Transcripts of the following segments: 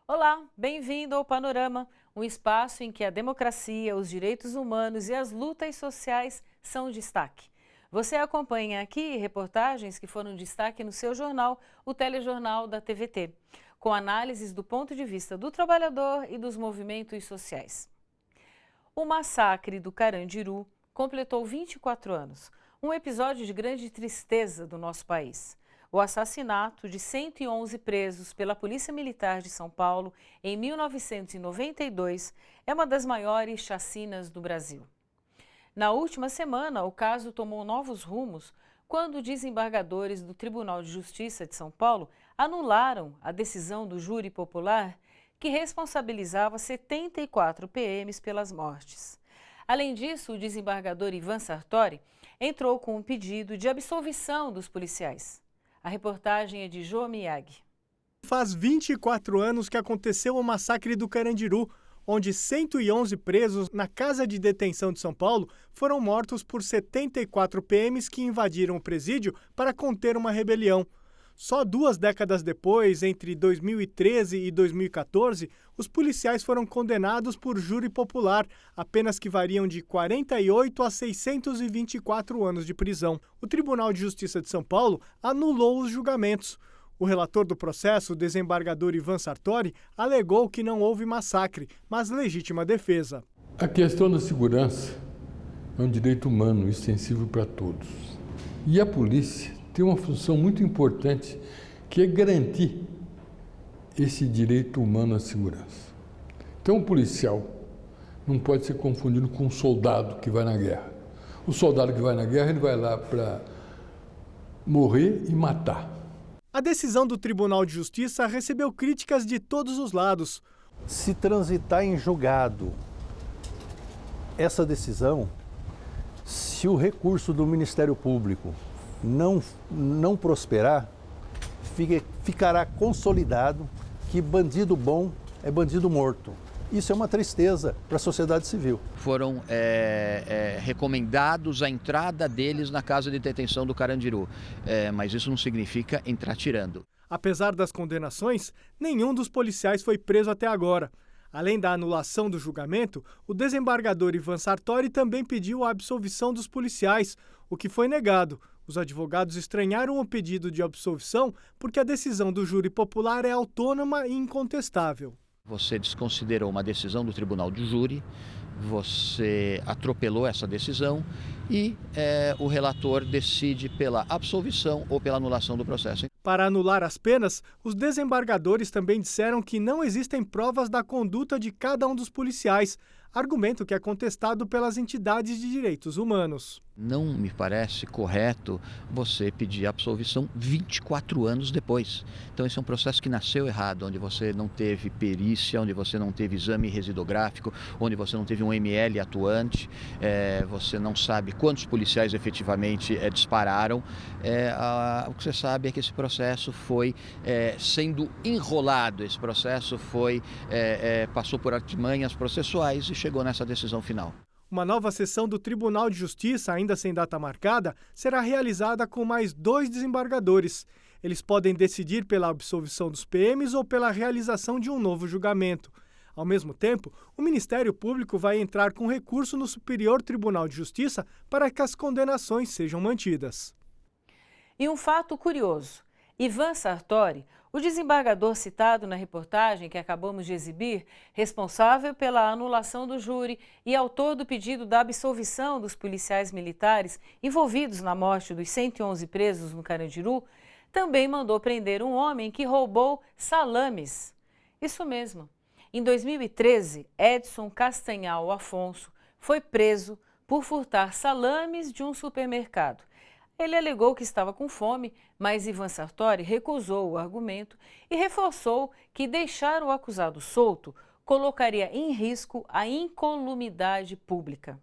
Olá, bem-vindo ao Panorama, um espaço em que a democracia, os direitos humanos e as lutas sociais são destaque. Você acompanha aqui reportagens que foram destaque no seu jornal, o Telejornal da TVT, com análises do ponto de vista do trabalhador e dos movimentos sociais. O massacre do Carandiru completou 24 anos, um episódio de grande tristeza do nosso país. O assassinato de 111 presos pela Polícia Militar de São Paulo em 1992 é uma das maiores chacinas do Brasil. Na última semana, o caso tomou novos rumos quando desembargadores do Tribunal de Justiça de São Paulo anularam a decisão do júri popular que responsabilizava 74 PMs pelas mortes. Além disso, o desembargador Ivan Sartori entrou com um pedido de absolvição dos policiais. A reportagem é de Jô Miyagi. Faz 24 anos que aconteceu o massacre do Carandiru, onde 111 presos na casa de detenção de São Paulo foram mortos por 74 PMs que invadiram o presídio para conter uma rebelião. Só 2 décadas depois, entre 2013 e 2014, os policiais foram condenados por júri popular, a penas que variam de 48 a 624 anos de prisão. O Tribunal de Justiça de São Paulo anulou os julgamentos. O relator do processo, o desembargador Ivan Sartori, alegou que não houve massacre, mas legítima defesa. A questão da segurança é um direito humano extensível para todos. E a polícia tem uma função muito importante, que é garantir esse direito humano à segurança. Então, o policial não pode ser confundido com um soldado que vai na guerra. O soldado que vai na guerra, ele vai lá para morrer e matar. A decisão do Tribunal de Justiça recebeu críticas de todos os lados. Se transitar em julgado essa decisão, se o recurso do Ministério Público não prosperar, ficará consolidado que bandido bom é bandido morto. Isso é uma tristeza para a sociedade civil. Foram recomendados a entrada deles na casa de detenção do Carandiru, mas isso não significa entrar tirando. Apesar das condenações, nenhum dos policiais foi preso até agora. Além da anulação do julgamento, o desembargador Ivan Sartori também pediu a absolvição dos policiais, o que foi negado. Os advogados estranharam o pedido de absolvição porque a decisão do júri popular é autônoma e incontestável. Você desconsiderou uma decisão do tribunal de júri, você atropelou essa decisão e o relator decide pela absolvição ou pela anulação do processo. Para anular as penas, os desembargadores também disseram que não existem provas da conduta de cada um dos policiais, argumento que é contestado pelas entidades de direitos humanos. Não me parece correto você pedir absolvição 24 anos depois. Então esse é um processo que nasceu errado, onde você não teve perícia, onde você não teve exame residográfico, onde você não teve um ML atuante, você não sabe quantos policiais efetivamente dispararam. O que você sabe é que esse processo foi sendo enrolado, esse processo passou por artimanhas processuais e chegou nessa decisão final. Uma nova sessão do Tribunal de Justiça, ainda sem data marcada, será realizada com mais 2 desembargadores. Eles podem decidir pela absolvição dos PMs ou pela realização de um novo julgamento. Ao mesmo tempo, o Ministério Público vai entrar com recurso no Superior Tribunal de Justiça para que as condenações sejam mantidas. E um fato curioso: Ivan Sartori, o desembargador citado na reportagem que acabamos de exibir, responsável pela anulação do júri e autor do pedido da absolvição dos policiais militares envolvidos na morte dos 111 presos no Carandiru, também mandou prender um homem que roubou salames. Isso mesmo. Em 2013, Edson Castanhal Afonso foi preso por furtar salames de um supermercado. Ele alegou que estava com fome, mas Ivan Sartori recusou o argumento e reforçou que deixar o acusado solto colocaria em risco a incolumidade pública.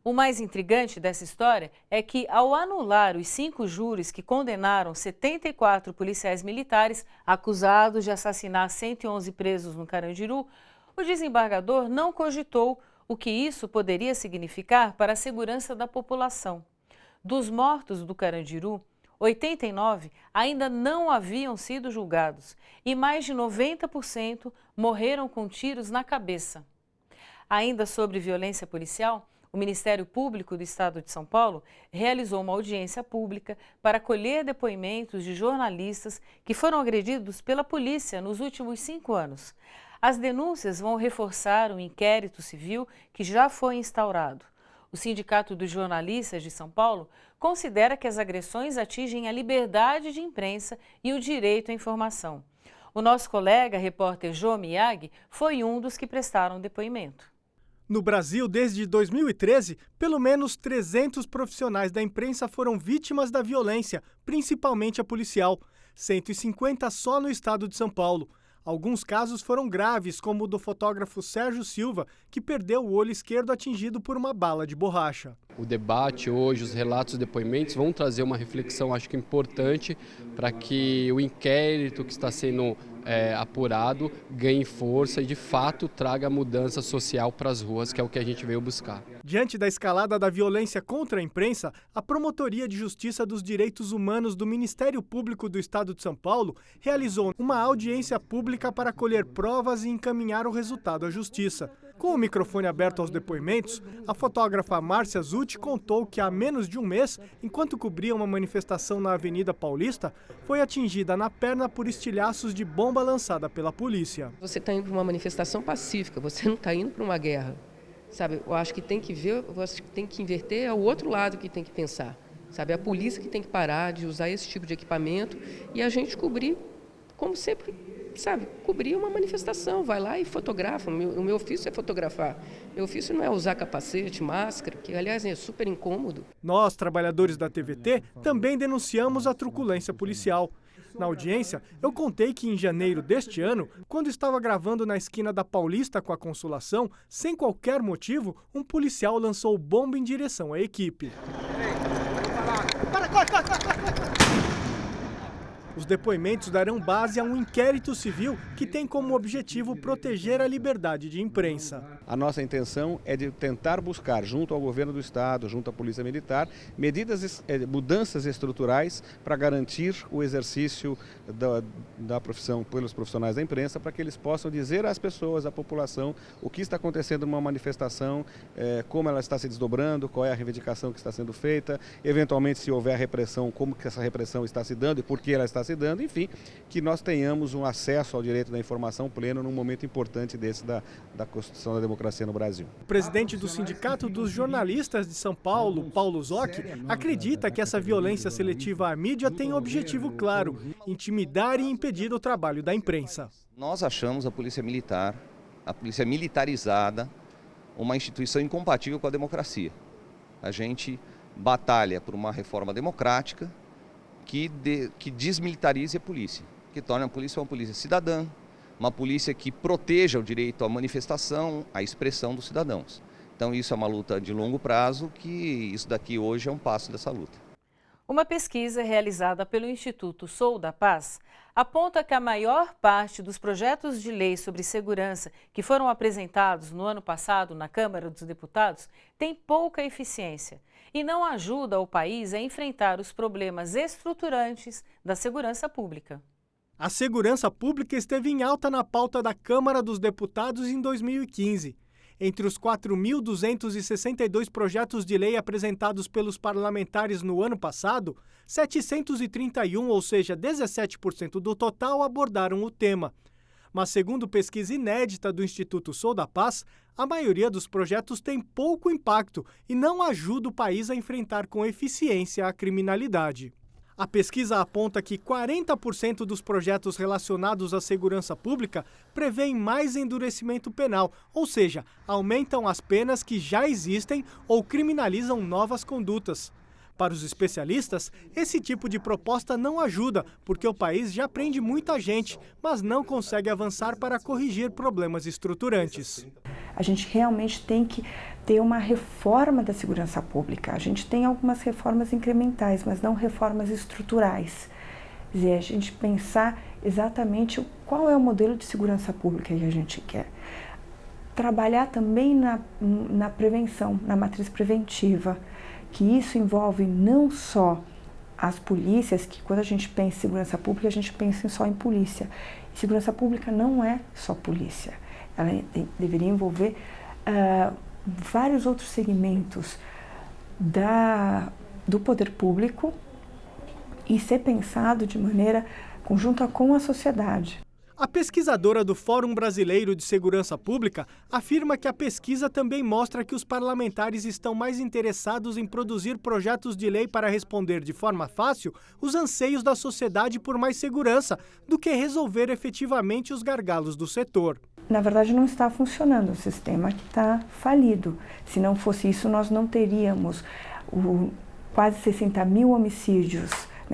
O mais intrigante dessa história é que, ao anular os 5 júris que condenaram 74 policiais militares acusados de assassinar 111 presos no Carandiru, o desembargador não cogitou o que isso poderia significar para a segurança da população. Dos mortos do Carandiru, 89 ainda não haviam sido julgados e mais de 90% morreram com tiros na cabeça. Ainda sobre violência policial, o Ministério Público do Estado de São Paulo realizou uma audiência pública para colher depoimentos de jornalistas que foram agredidos pela polícia nos últimos 5 anos. As denúncias vão reforçar o inquérito civil que já foi instaurado. O Sindicato dos Jornalistas de São Paulo considera que as agressões atingem a liberdade de imprensa e o direito à informação. O nosso colega, repórter Jô Miyagi, foi um dos que prestaram depoimento. No Brasil, desde 2013, pelo menos 300 profissionais da imprensa foram vítimas da violência, principalmente a policial. 150 só no estado de São Paulo. Alguns casos foram graves, como o do fotógrafo Sérgio Silva, que perdeu o olho esquerdo atingido por uma bala de borracha. O debate hoje, os relatos e depoimentos vão trazer uma reflexão, acho que importante, para que o inquérito que está sendo apurado ganhe força e, de fato, traga mudança social para as ruas, que é o que a gente veio buscar. Diante da escalada da violência contra a imprensa, a Promotoria de Justiça dos Direitos Humanos do Ministério Público do Estado de São Paulo realizou uma audiência pública para colher provas e encaminhar o resultado à Justiça. Com o microfone aberto aos depoimentos, a fotógrafa Márcia Zutti contou que há menos de um mês, enquanto cobria uma manifestação na Avenida Paulista, foi atingida na perna por estilhaços de bomba lançada pela polícia. Você está indo para uma manifestação pacífica, você não está indo para uma guerra. Sabe, eu acho que tem que ver, você tem que inverter, é o outro lado que tem que pensar. Sabe, é a polícia que tem que parar de usar esse tipo de equipamento e a gente cobrir, como sempre, sabe, cobrir uma manifestação, vai lá e fotografa. O meu ofício é fotografar. Meu ofício não é usar capacete, máscara, que aliás é super incômodo. Nós, trabalhadores da TVT, também denunciamos a truculência policial. Na audiência, eu contei que em janeiro deste ano, quando estava gravando na esquina da Paulista com a Consolação, sem qualquer motivo, um policial lançou bomba em direção à equipe. Os depoimentos darão base a um inquérito civil que tem como objetivo proteger a liberdade de imprensa. A nossa intenção é de tentar buscar, junto ao governo do Estado, junto à Polícia Militar, mudanças estruturais para garantir o exercício da profissão pelos profissionais da imprensa, para que eles possam dizer às pessoas, à população, o que está acontecendo numa manifestação, como ela está se desdobrando, qual é a reivindicação que está sendo feita, eventualmente, se houver repressão, como que essa repressão está se dando e por que ela está se dando, enfim, que nós tenhamos um acesso ao direito da informação pleno num momento importante desse da construção da democracia no Brasil. O presidente do Sindicato dos Jornalistas de São Paulo, Paulo Zocchi, acredita que essa violência seletiva à mídia tem um objetivo claro: intimidar e impedir o trabalho da imprensa. Nós achamos a polícia militarizada, uma instituição incompatível com a democracia. A gente batalha por uma reforma democrática que desmilitarize a polícia, que torne a polícia uma polícia cidadã, uma polícia que proteja o direito à manifestação, à expressão dos cidadãos. Então isso é uma luta de longo prazo, que isso daqui hoje é um passo dessa luta. Uma pesquisa realizada pelo Instituto Sou da Paz aponta que a maior parte dos projetos de lei sobre segurança que foram apresentados no ano passado na Câmara dos Deputados tem pouca eficiência e não ajuda o país a enfrentar os problemas estruturantes da segurança pública. A segurança pública esteve em alta na pauta da Câmara dos Deputados em 2015. Entre os 4.262 projetos de lei apresentados pelos parlamentares no ano passado, 731, ou seja, 17% do total, abordaram o tema. Mas, segundo pesquisa inédita do Instituto Sou da Paz, a maioria dos projetos tem pouco impacto e não ajuda o país a enfrentar com eficiência a criminalidade. A pesquisa aponta que 40% dos projetos relacionados à segurança pública prevêem mais endurecimento penal, ou seja, aumentam as penas que já existem ou criminalizam novas condutas. Para os especialistas, esse tipo de proposta não ajuda, porque o país já prende muita gente, mas não consegue avançar para corrigir problemas estruturantes. A gente realmente tem que ter uma reforma da segurança pública. A gente tem algumas reformas incrementais, mas não reformas estruturais. Quer dizer, a gente pensar exatamente qual é o modelo de segurança pública que a gente quer. trabalhar também na prevenção, na matriz preventiva, que isso envolve não só as polícias, que quando a gente pensa em segurança pública, a gente pensa só em polícia. E segurança pública não é só polícia, ela deveria envolver vários outros segmentos do poder público e ser pensado de maneira conjunta com a sociedade. A pesquisadora do Fórum Brasileiro de Segurança Pública afirma que a pesquisa também mostra que os parlamentares estão mais interessados em produzir projetos de lei para responder de forma fácil os anseios da sociedade por mais segurança do que resolver efetivamente os gargalos do setor. Na verdade, não está funcionando, o sistema que está falido. Se não fosse isso, nós não teríamos quase 60 mil homicídios,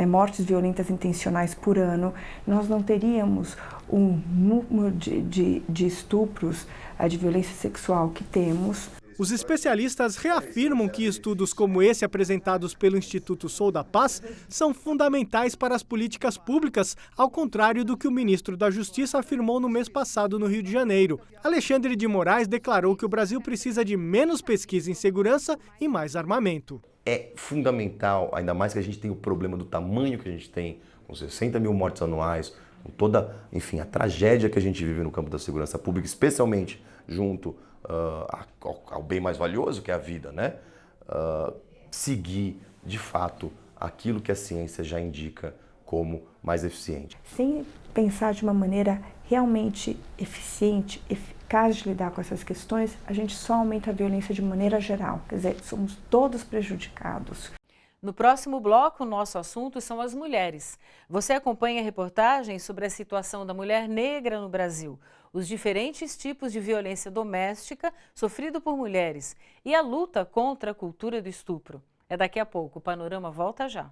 mortes violentas intencionais por ano, nós não teríamos o número de estupros, de violência sexual que temos. Os especialistas reafirmam que estudos como esse apresentados pelo Instituto Sou da Paz são fundamentais para as políticas públicas, ao contrário do que o ministro da Justiça afirmou no mês passado no Rio de Janeiro. Alexandre de Moraes declarou que o Brasil precisa de menos pesquisa em segurança e mais armamento. É fundamental, ainda mais que a gente tem o problema do tamanho que a gente tem, com 60 mil mortes anuais, com toda, enfim, a tragédia que a gente vive no campo da segurança pública, especialmente junto ao bem mais valioso, que é a vida, né? Seguir, de fato, aquilo que a ciência já indica como mais eficiente. Sem pensar de uma maneira realmente eficiente, eficaz de lidar com essas questões, a gente só aumenta a violência de maneira geral. Quer dizer, somos todos prejudicados. No próximo bloco, o nosso assunto são as mulheres. Você acompanha reportagens sobre a situação da mulher negra no Brasil, os diferentes tipos de violência doméstica sofrido por mulheres e a luta contra a cultura do estupro. É daqui a pouco, o Panorama volta já.